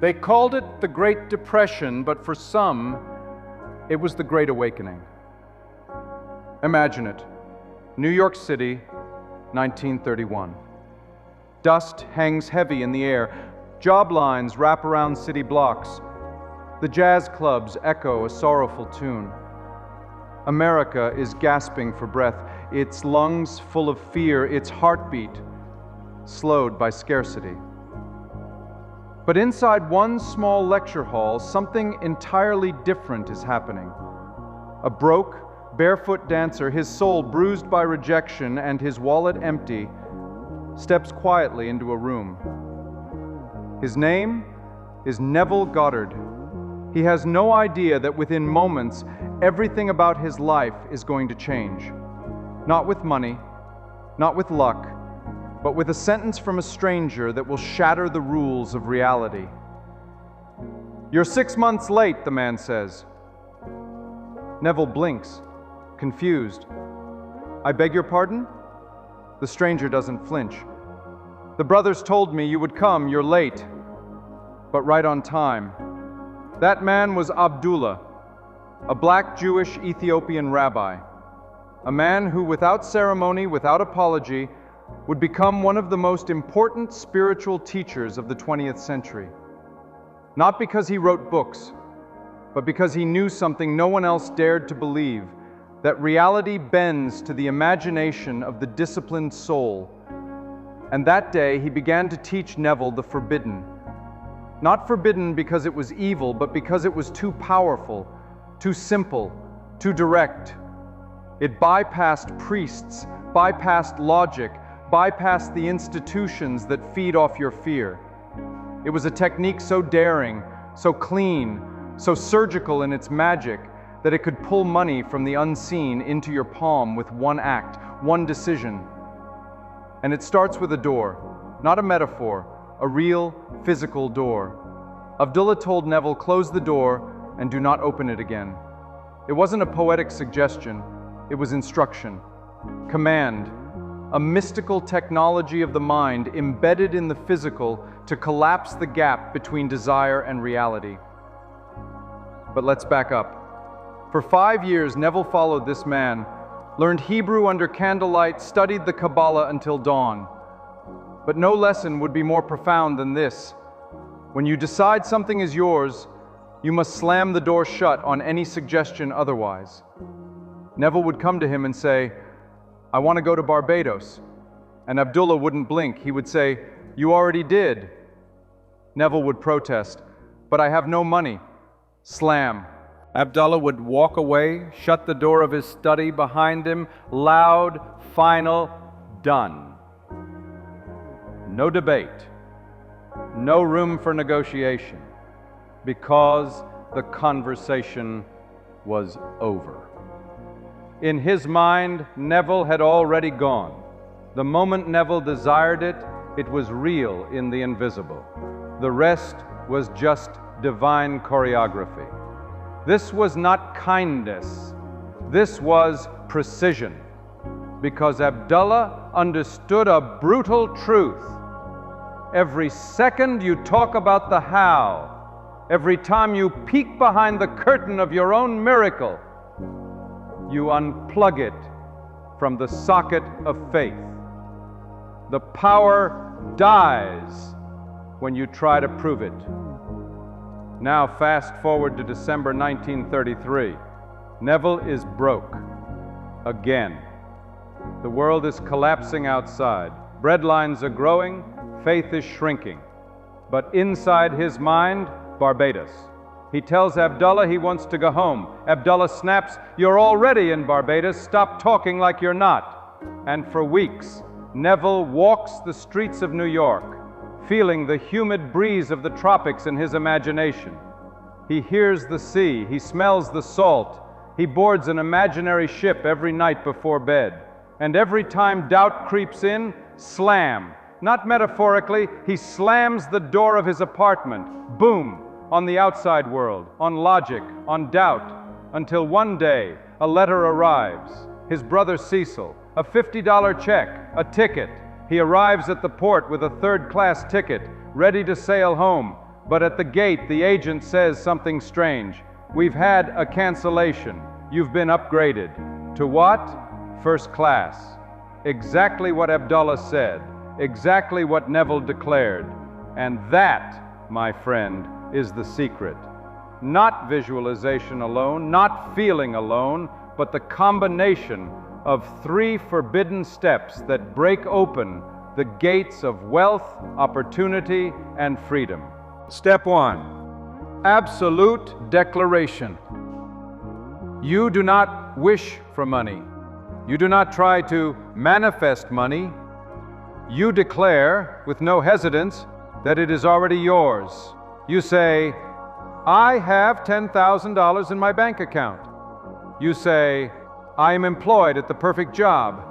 They called it the Great Depression, but for some, it was the Great Awakening. Imagine it. New York City, 1931. Dust hangs heavy in the air. Job lines wrap around city blocks. The jazz clubs echo a sorrowful tune. America is gasping for breath, its lungs full of fear, its heartbeat slowed by scarcity. But inside one small lecture hall, something entirely different is happening. A broke, barefoot dancer, his soul bruised by rejection and his wallet empty, steps quietly into a room. His name is Neville Goddard. He has no idea that within moments, everything about his life is going to change. Not with money, not with luck, but with a sentence from a stranger that will shatter the rules of reality. "You're 6 months late," the man says. Neville blinks, confused. "I beg your pardon?" The stranger doesn't flinch. "The brothers told me you would come. You're late, but right on time." That man was Abdullah, a black Jewish Ethiopian rabbi, a man who, without ceremony, without apology, would become one of the most important spiritual teachers of the 20th century. Not because he wrote books, but because he knew something no one else dared to believe, that reality bends to the imagination of the disciplined soul. And that day he began to teach Neville the forbidden. Not forbidden because it was evil, but because it was too powerful, too simple, too direct. It bypassed priests, bypassed logic, bypassed the institutions that feed off your fear. It was a technique so daring, so clean, so surgical in its magic, that it could pull money from the unseen into your palm with one act, one decision. And it starts with a door, not a metaphor, a real physical door. Abdullah told Neville, "Close the door and do not open it again." It wasn't a poetic suggestion, it was instruction, command, a mystical technology of the mind embedded in the physical to collapse the gap between desire and reality. But let's back up. For 5 years, Neville followed this man, learned Hebrew under candlelight, studied the Kabbalah until dawn. But no lesson would be more profound than this. When you decide something is yours, you must slam the door shut on any suggestion otherwise. Neville would come to him and say, "I want to go to Barbados." And Abdullah wouldn't blink. He would say, "You already did." Neville would protest, "But I have no money." Slam. Abdullah would walk away, shut the door of his study behind him, loud, final, done. No debate, no room for negotiation, because the conversation was over. In his mind, Neville had already gone. The moment Neville desired it, it was real in the invisible. The rest was just divine choreography. This was not kindness, this was precision, because Abdullah understood a brutal truth. Every second you talk about the how, every time you peek behind the curtain of your own miracle, you unplug it from the socket of faith. The power dies when you try to prove it. Now fast forward to December 1933. Neville is broke. Again. The world is collapsing outside. Breadlines are growing, faith is shrinking. But inside his mind, Barbados. He tells Abdullah he wants to go home. Abdullah snaps, "You're already in Barbados, stop talking like you're not." And for weeks, Neville walks the streets of New York, feeling the humid breeze of the tropics in his imagination. He hears the sea, he smells the salt, he boards an imaginary ship every night before bed. And every time doubt creeps in, slam. Not metaphorically, he slams the door of his apartment, boom, on the outside world, on logic, on doubt, until one day a letter arrives. His brother Cecil, a $50 check, a ticket. He arrives at the port with a third-class ticket, ready to sail home. But at the gate, the agent says something strange. We've had a cancellation. You've been upgraded. To what? First class. Exactly what Abdullah said. Exactly what Neville declared. And that, my friend, is the secret. Not visualization alone, not feeling alone, but the combination of 3 forbidden steps that break open the gates of wealth, opportunity, and freedom. Step 1. Absolute declaration. You do not wish for money. You do not try to manifest money. You declare, with no hesitance, that it is already yours. You say, I have $10,000 in my bank account. You say, I am employed at the perfect job.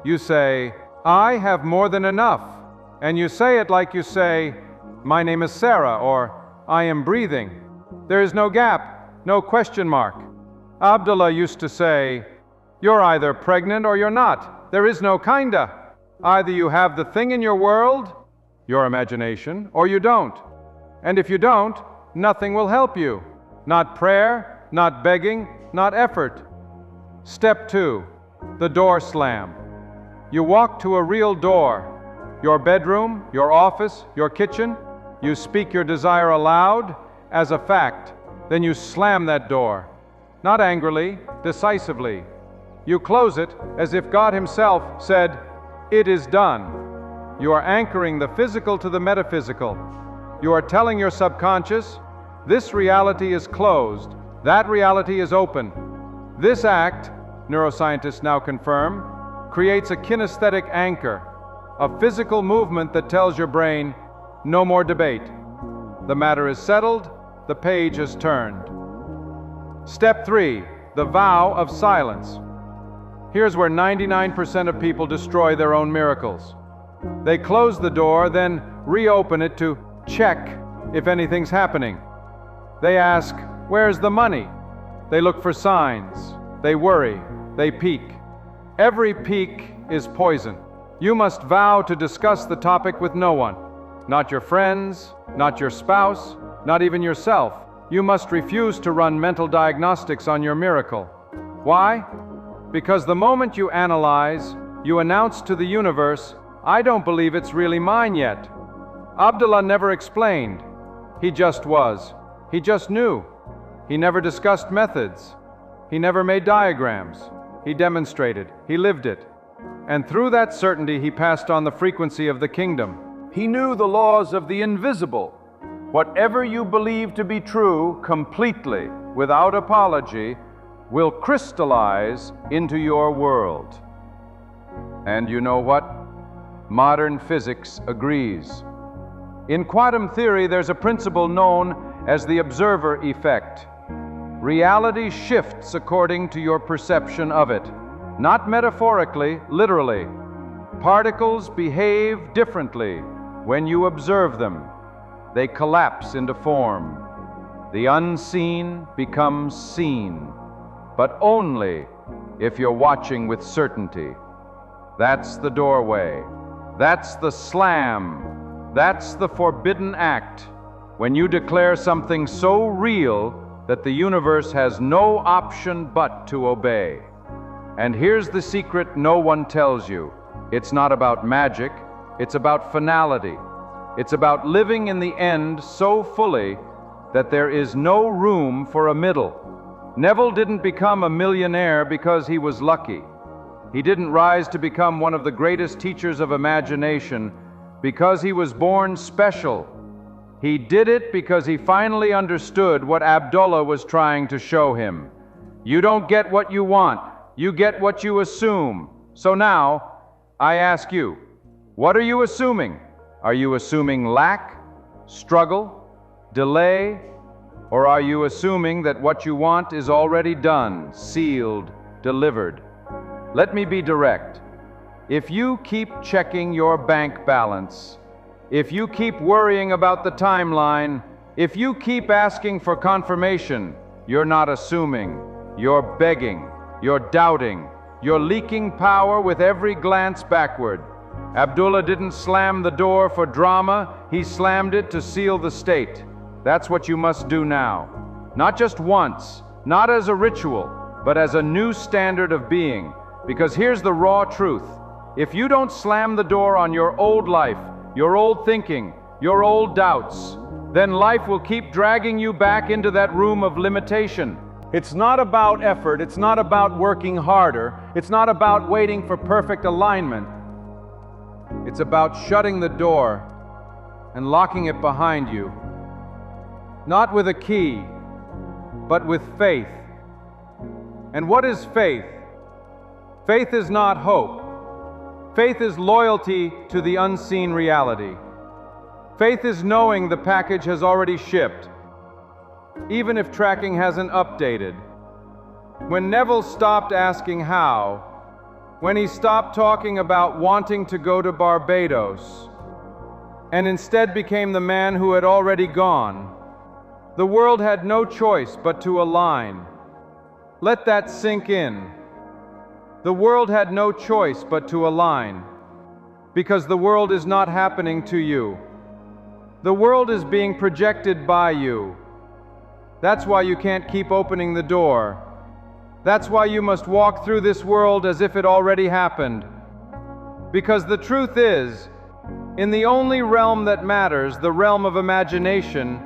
You say, I have more than enough. And you say it like you say, my name is Sarah, or I am breathing. There is no gap, no question mark. Abdullah used to say, you're either pregnant or you're not. There is no kinda. Either you have the thing in your world, your imagination, or you don't. And if you don't, nothing will help you. Not prayer, not begging, not effort. Step 2, the door slam. You walk to a real door, your bedroom, your office, your kitchen. You speak your desire aloud as a fact. Then you slam that door, not angrily, decisively. You close it as if God Himself said, it is done. You are anchoring the physical to the metaphysical. You are telling your subconscious, this reality is closed, that reality is open. This act, neuroscientists now confirm, creates a kinesthetic anchor, a physical movement that tells your brain, no more debate. The matter is settled, the page is turned. Step 3, the vow of silence. Here's where 99% of people destroy their own miracles. They close the door, then reopen it to check if anything's happening. They ask, where's the money? They look for signs. They worry. They peek. Every peek is poison. You must vow to discuss the topic with no one. Not your friends, not your spouse, not even yourself. You must refuse to run mental diagnostics on your miracle. Why? Because the moment you analyze, you announce to the universe, I don't believe it's really mine yet. Abdullah never explained. He just was. He just knew. He never discussed methods. He never made diagrams. He demonstrated. He lived it. And through that certainty, he passed on the frequency of the kingdom. He knew the laws of the invisible. Whatever you believe to be true completely, without apology, will crystallize into your world. And you know what? Modern physics agrees. In quantum theory, there's a principle known as the observer effect. Reality shifts according to your perception of it. Not metaphorically, literally. Particles behave differently when you observe them. They collapse into form. The unseen becomes seen, but only if you're watching with certainty. That's the doorway. That's the slam. That's the forbidden act. When you declare something so real that the universe has no option but to obey. And here's the secret no one tells you. It's not about magic, it's about finality. It's about living in the end so fully that there is no room for a middle. Neville didn't become a millionaire because he was lucky. He didn't rise to become one of the greatest teachers of imagination because he was born special. He did it because he finally understood what Abdullah was trying to show him. You don't get what you want, you get what you assume. So now, I ask you, what are you assuming? Are you assuming lack, struggle, delay, or are you assuming that what you want is already done, sealed, delivered? Let me be direct. If you keep checking your bank balance, if you keep worrying about the timeline, if you keep asking for confirmation, you're not assuming, you're begging, you're doubting, you're leaking power with every glance backward. Abdullah didn't slam the door for drama, he slammed it to seal the state. That's what you must do now. Not just once, not as a ritual, but as a new standard of being. Because here's the raw truth. If you don't slam the door on your old life, your old thinking, your old doubts, then life will keep dragging you back into that room of limitation. It's not about effort, it's not about working harder, it's not about waiting for perfect alignment. It's about shutting the door and locking it behind you. Not with a key, but with faith. And what is faith? Faith is not hope. Faith is loyalty to the unseen reality. Faith is knowing the package has already shipped, even if tracking hasn't updated. When Neville stopped asking how, when he stopped talking about wanting to go to Barbados, and instead became the man who had already gone, the world had no choice but to align. Let that sink in. The world had no choice but to align, because the world is not happening to you. The world is being projected by you. That's why you can't keep opening the door. That's why you must walk through this world as if it already happened. Because the truth is, in the only realm that matters, the realm of imagination,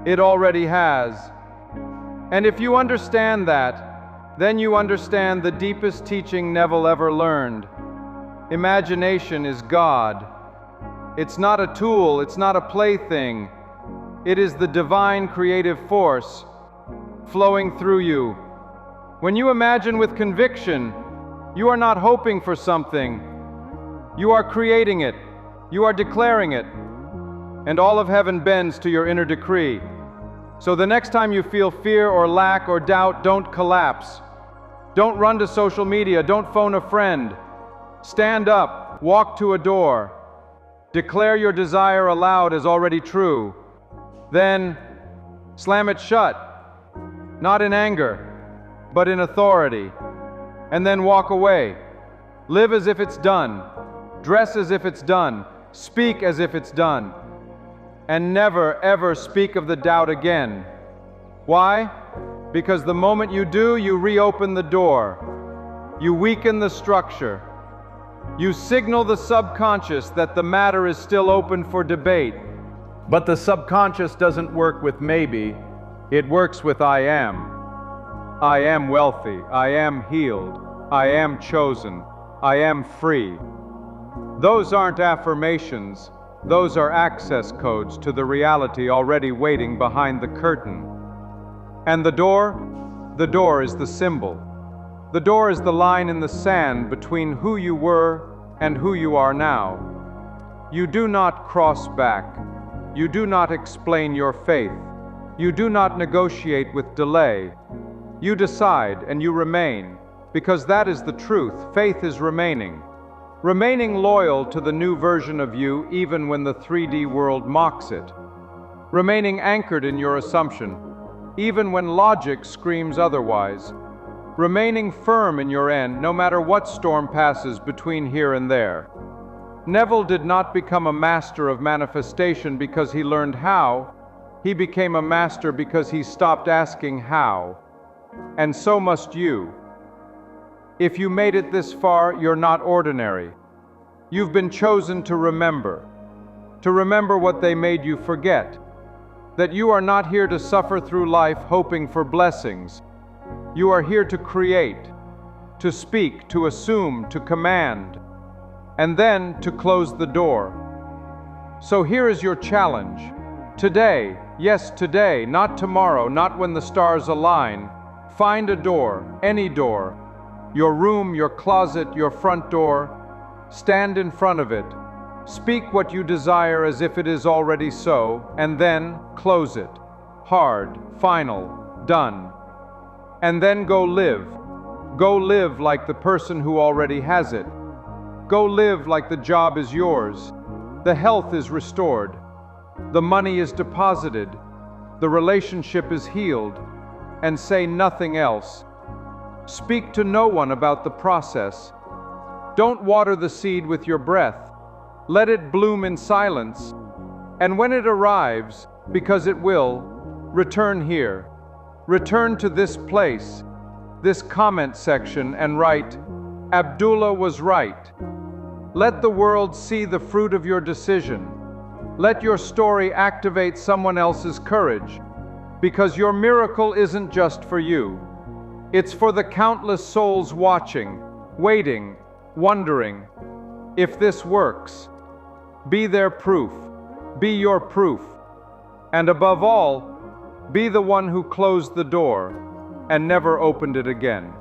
it already has. And if you understand that, then you understand the deepest teaching Neville ever learned. Imagination is God. It's not a tool, it's not a plaything. It is the divine creative force flowing through you. When you imagine with conviction, you are not hoping for something. You are creating it. You are declaring it. And all of heaven bends to your inner decree. So the next time you feel fear or lack or doubt, don't collapse. Don't run to social media. Don't phone a friend. Stand up. Walk to a door. Declare your desire aloud as already true. Then slam it shut, not in anger, but in authority. And then walk away. Live as if it's done. Dress as if it's done. Speak as if it's done. And never, ever speak of the doubt again. Why? Because the moment you do, you reopen the door. You weaken the structure. You signal the subconscious that the matter is still open for debate. But the subconscious doesn't work with maybe, it works with I am. I am wealthy, I am healed, I am chosen, I am free. Those aren't affirmations, those are access codes to the reality already waiting behind the curtain. And the door is the symbol. The door is the line in the sand between who you were and who you are now. You do not cross back. You do not explain your faith. You do not negotiate with delay. You decide and you remain, because that is the truth. Faith is remaining. Remaining loyal to the new version of you even when the 3D world mocks it. Remaining anchored in your assumption, even when logic screams otherwise. Remaining firm in your end, no matter what storm passes between here and there. Neville did not become a master of manifestation because he learned how. He became a master because he stopped asking how. And so must you. If you made it this far, you're not ordinary. You've been chosen to remember what they made you forget. That you are not here to suffer through life hoping for blessings. You are here to create, to speak, to assume, to command, and then to close the door. So here is your challenge. Today, yes today, not tomorrow, not when the stars align. Find a door, any door. Your room, your closet, your front door. Stand in front of it. Speak what you desire as if it is already so, and then close it. Hard, final, done. And then go live. Go live like the person who already has it. Go live like the job is yours. The health is restored. The money is deposited. The relationship is healed. And say nothing else. Speak to no one about the process. Don't water the seed with your breath. Let it bloom in silence. And when it arrives, because it will, return here. Return to this place, this comment section, and write, "Abdullah was right." Let the world see the fruit of your decision. Let your story activate someone else's courage, because your miracle isn't just for you. It's for the countless souls watching, waiting, wondering. If this works, be their proof, be your proof, and above all, be the one who closed the door and never opened it again.